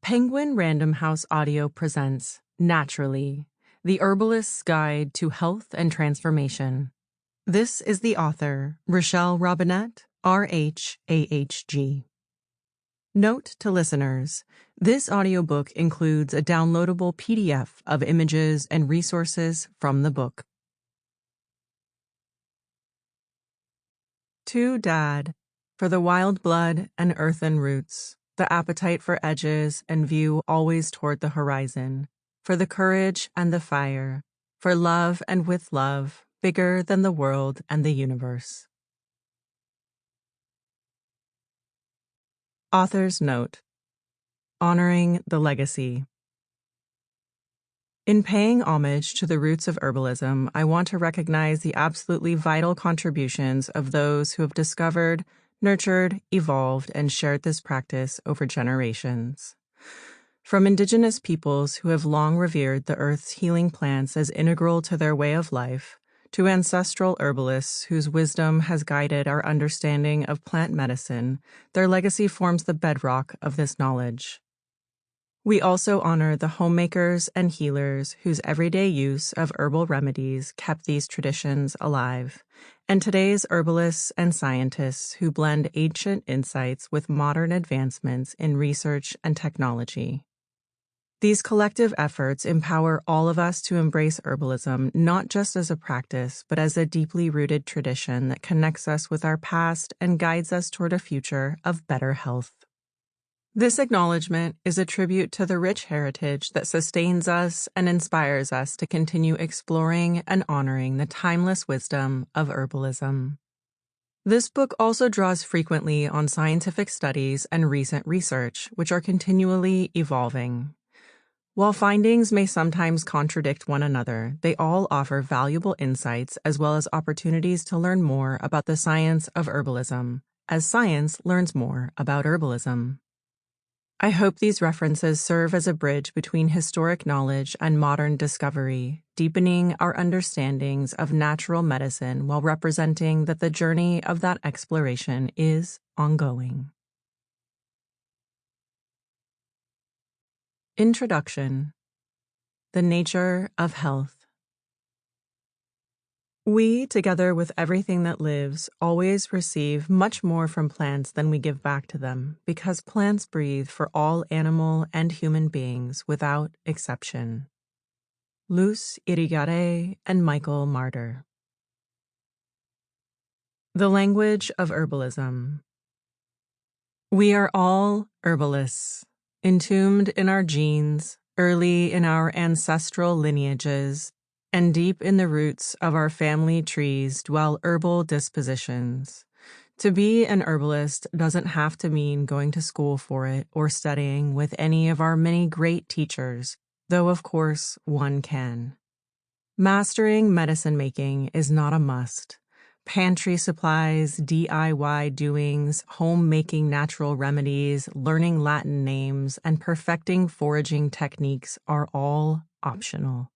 Penguin Random House Audio presents Naturally, the Herbalist's Guide to Health and Transformation. This is the author, Rachelle Robinett, RHAHG. Note to listeners, this audiobook includes a downloadable PDF of images and resources from the book. To Dad, for the wild blood and earthen roots, the appetite for edges and view always toward the horizon, for the courage and the fire, for love and with love, bigger than the world and the universe. Author's Note: Honoring the Legacy. In paying homage to the roots of herbalism, I want to recognize the absolutely vital contributions of those who have discovered, nurtured, evolved, and shared this practice over generations. From indigenous peoples who have long revered the earth's healing plants as integral to their way of life, to ancestral herbalists whose wisdom has guided our understanding of plant medicine, their legacy forms the bedrock of this knowledge. We also honor the homemakers and healers whose everyday use of herbal remedies kept these traditions alive, and today's herbalists and scientists who blend ancient insights with modern advancements in research and technology. These collective efforts empower all of us to embrace herbalism not just as a practice, but as a deeply rooted tradition that connects us with our past and guides us toward a future of better health. This acknowledgement is a tribute to the rich heritage that sustains us and inspires us to continue exploring and honoring the timeless wisdom of herbalism. This book also draws frequently on scientific studies and recent research, which are continually evolving. While findings may sometimes contradict one another, they all offer valuable insights as well as opportunities to learn more about the science of herbalism, as science learns more about herbalism. I hope these references serve as a bridge between historic knowledge and modern discovery, deepening our understandings of natural medicine while representing that the journey of that exploration is ongoing. Introduction: The Nature of Health. We, together with everything that lives, always receive much more from plants than we give back to them, because plants breathe for all animal and human beings without exception. Luce Irigaray and Michael Martyr. The Language of Herbalism. We are all herbalists, entombed in our genes, early in our ancestral lineages, and deep in the roots of our family trees dwell herbal dispositions. To be an herbalist doesn't have to mean going to school for it or studying with any of our many great teachers, though of course one can. Mastering medicine making is not a must. Pantry supplies, DIY doings, home-making natural remedies, learning Latin names, and perfecting foraging techniques are all optional.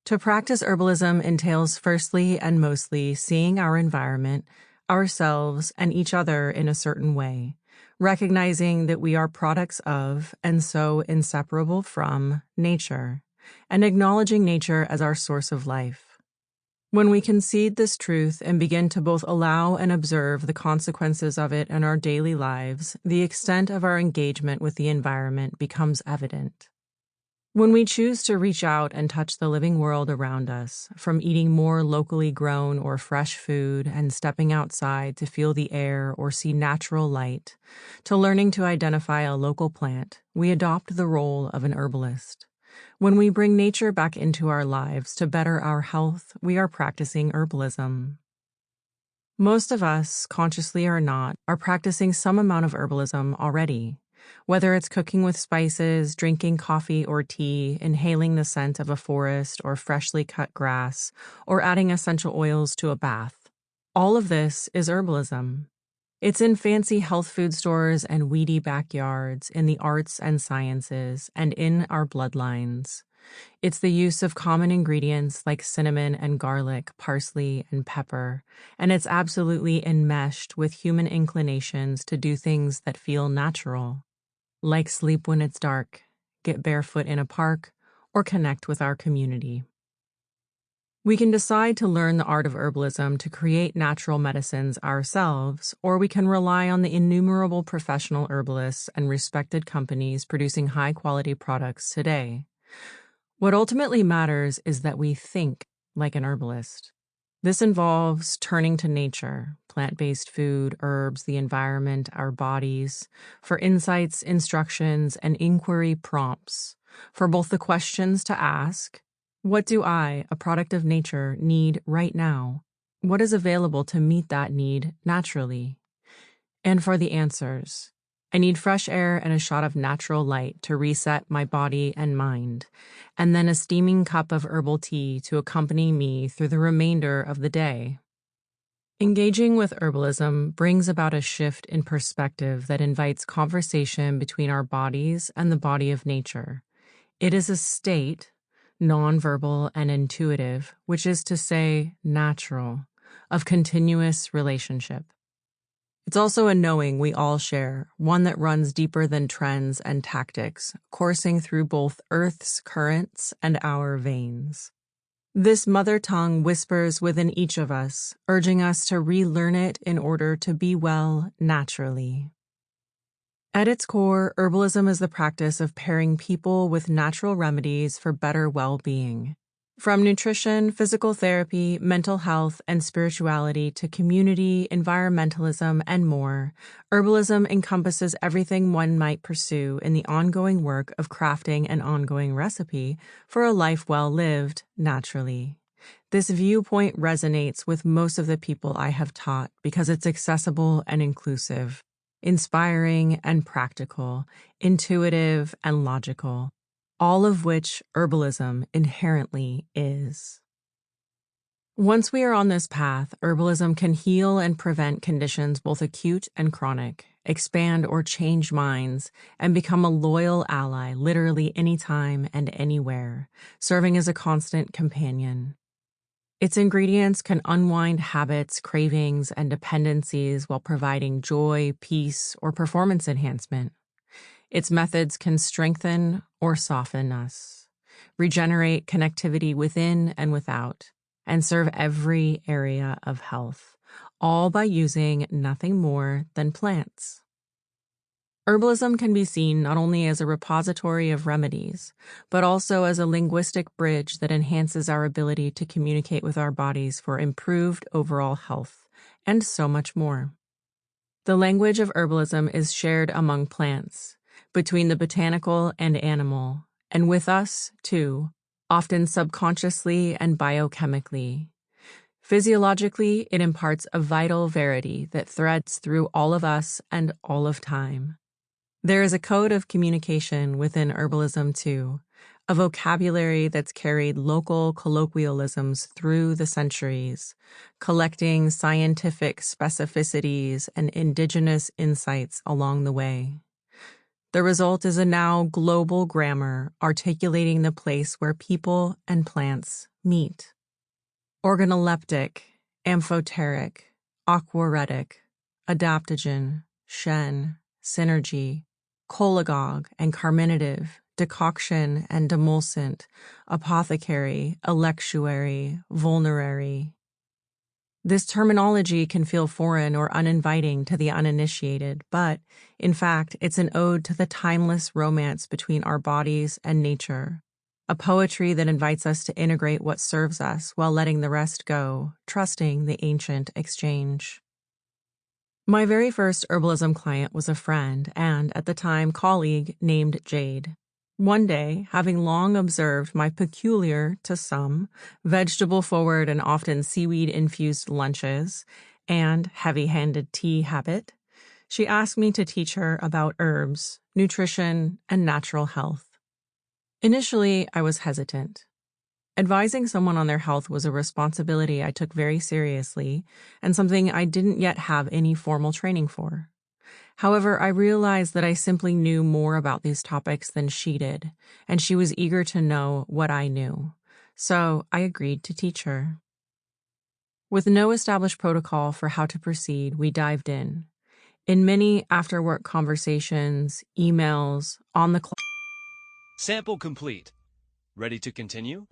To practice herbalism entails firstly and mostly seeing our environment, ourselves, and each other in a certain way, recognizing that we are products of, and so inseparable from, nature, and acknowledging nature as our source of life. When we concede this truth and begin to both allow and observe the consequences of it in our daily lives, the extent of our engagement with the environment becomes evident. When we choose to reach out and touch the living world around us, from eating more locally grown or fresh food and stepping outside to feel the air or see natural light, to learning to identify a local plant, we adopt the role of an herbalist. When we bring nature back into our lives to better our health, we are practicing herbalism. Most of us, consciously or not, are practicing some amount of herbalism already. Whether it's cooking with spices, drinking coffee or tea, inhaling the scent of a forest or freshly cut grass, or adding essential oils to a bath. All of this is herbalism. It's in fancy health food stores and weedy backyards, in the arts and sciences, and in our bloodlines. It's the use of common ingredients like cinnamon and garlic, parsley and pepper, and it's absolutely enmeshed with human inclinations to do things that feel natural. like sleep when it's dark, get barefoot in a park, or connect with our community. We can decide to learn the art of herbalism to create natural medicines ourselves, or we can rely on the innumerable professional herbalists and respected companies producing high-quality products today. What ultimately matters is that we think like an herbalist. This involves turning to nature, plant-based food, herbs, the environment, our bodies, for insights, instructions, and inquiry prompts, for both the questions to ask: what do I, a product of nature, need right now? What is available to meet that need naturally? And for the answers: I need fresh air and a shot of natural light to reset my body and mind, and then a steaming cup of herbal tea to accompany me through the remainder of the day. Engaging with herbalism brings about a shift in perspective that invites conversation between our bodies and the body of nature. It is a state, nonverbal and intuitive, which is to say, natural, of continuous relationship. It's also a knowing we all share, one that runs deeper than trends and tactics, coursing through both Earth's currents and our veins. This mother tongue whispers within each of us, urging us to relearn it in order to be well naturally. At its core, herbalism is the practice of pairing people with natural remedies for better well-being. From nutrition, physical therapy, mental health, and spirituality to community, environmentalism, and more, herbalism encompasses everything one might pursue in the ongoing work of crafting an ongoing recipe for a life well lived naturally. This viewpoint resonates with most of the people I have taught because it's accessible and inclusive, inspiring and practical, intuitive and logical, all of which herbalism inherently is. Once we are on this path, herbalism can heal and prevent conditions both acute and chronic, expand or change minds, and become a loyal ally literally anytime and anywhere, serving as a constant companion. Its ingredients can unwind habits, cravings, and dependencies while providing joy, peace, or performance enhancement. Its methods can strengthen or soften us, regenerate connectivity within and without, and serve every area of health, all by using nothing more than plants. Herbalism can be seen not only as a repository of remedies, but also as a linguistic bridge that enhances our ability to communicate with our bodies for improved overall health, and so much more. The language of herbalism is shared among plants, between the botanical and animal, and with us, too, often subconsciously and biochemically. Physiologically, it imparts a vital verity that threads through all of us and all of time. There is a code of communication within herbalism, too, a vocabulary that's carried local colloquialisms through the centuries, collecting scientific specificities and indigenous insights along the way. The result is a now global grammar articulating the place where people and plants meet. Organoleptic, amphoteric, aquaretic, adaptogen, shen, synergy, cholagogue and carminative, decoction and demulcent, apothecary, electuary, vulnerary. This terminology can feel foreign or uninviting to the uninitiated, but, in fact, it's an ode to the timeless romance between our bodies and nature, a poetry that invites us to integrate what serves us while letting the rest go, trusting the ancient exchange. My very first herbalism client was a friend and, at the time, colleague named Jade. One day, having long observed my peculiar, to some, vegetable-forward and often seaweed-infused lunches and heavy-handed tea habit, she asked me to teach her about herbs, nutrition, and natural health. Initially, I was hesitant. Advising someone on their health was a responsibility I took very seriously and something I didn't yet have any formal training for. However, I realized that I simply knew more about these topics than she did, and she was eager to know what I knew. So I agreed to teach her. With no established protocol for how to proceed, we dived in. In many after-work conversations, emails, on the clock. Sample complete. Ready to continue?